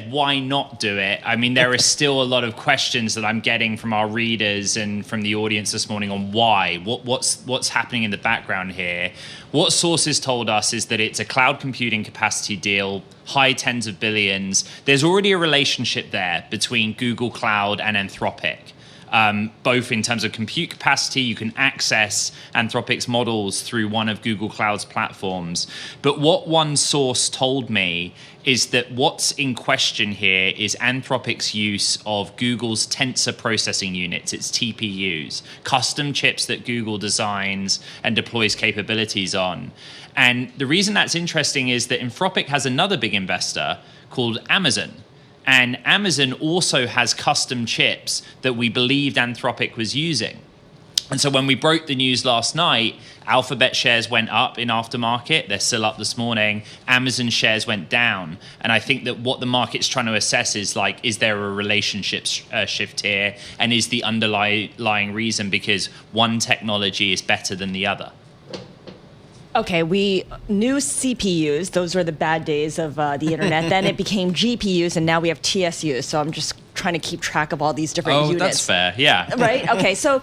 said, why not do it? I mean, there are still a lot of questions that I'm getting from our readers and from the audience this morning on why. What's happening in the background here? What sources told us is that it's a cloud computing capacity deal, high tens of billions. There's already a relationship there between Google Cloud and Anthropic. Both in terms of compute capacity, you can access Anthropic's models through one of Google Cloud's platforms. But what one source told me is that what's in question here is Anthropic's use of Google's tensor processing units, its TPUs, custom chips that Google designs and deploys capabilities on. And the reason that's interesting is that Anthropic has another big investor called Amazon. And Amazon also has custom chips that we believed Anthropic was using. And so when we broke the news last night, Alphabet shares went up in aftermarket. They're still up this morning. Amazon shares went down. And I think that what the market's trying to assess is like, is there a relationship shift here? And is the underlying reason because one technology is better than the other? Okay, we knew CPUs. Those were the bad days of the internet. Then it became GPUs, and now we have TSUs. So I'm just trying to keep track of all these different units. Oh, that's fair. Yeah. Right? Okay, so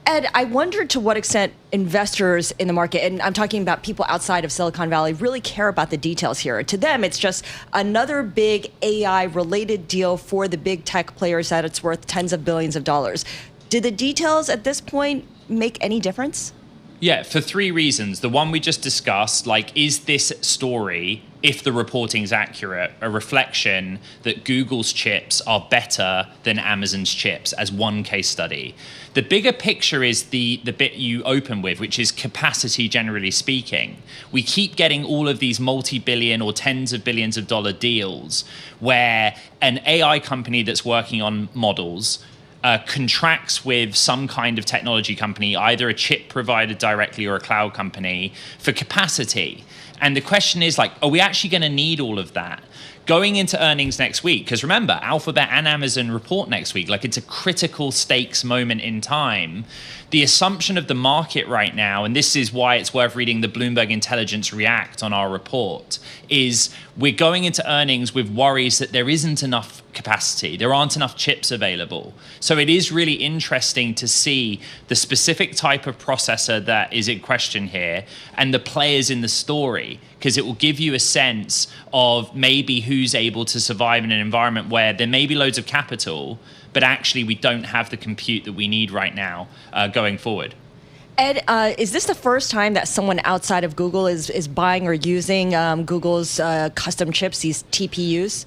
Ed, I wonder to what extent investors in the market, and I'm talking about people outside of Silicon Valley, really care about the details here. To them, it's just another big AI-related deal for the big tech players that it's worth tens of billions of dollars. Do the details at this point make any difference? Yeah, for three reasons. The one we just discussed, like, is this story, if the reporting is accurate, a reflection that Google's chips are better than Amazon's chips as one case study? The bigger picture is the bit you open with, which is capacity, generally speaking. We keep getting all of these multi-billion or tens of billions of dollar deals where an AI company that's working on models contracts with some kind of technology company, either a chip provider directly or a cloud company, for capacity. And the question is, like, are we actually going to need all of that? Going into earnings next week, because remember, Alphabet and Amazon report next week, like it's a critical stakes moment in time. The assumption of the market right now, and this is why it's worth reading the Bloomberg Intelligence React on our report, is we're going into earnings with worries that there isn't enough capacity. There aren't enough chips available. So it is really interesting to see the specific type of processor that is in question here and the players in the story, because it will give you a sense of maybe who's able to survive in an environment where there may be loads of capital, but actually we don't have the compute that we need right now going forward. Ed, is this the first time that someone outside of Google is buying or using Google's custom chips, these TPUs?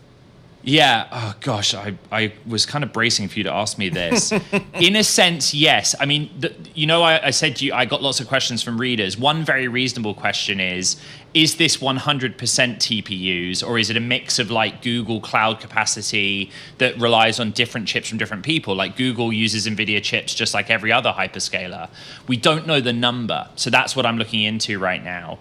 Yeah. Oh, gosh, I was kind of bracing for you to ask me this. In a sense, yes. I mean, I said to you, I got lots of questions from readers. One very reasonable question is this 100% TPUs, or is it a mix of like Google Cloud capacity that relies on different chips from different people? Like Google uses NVIDIA chips just like every other hyperscaler. We don't know the number. So that's what I'm looking into right now.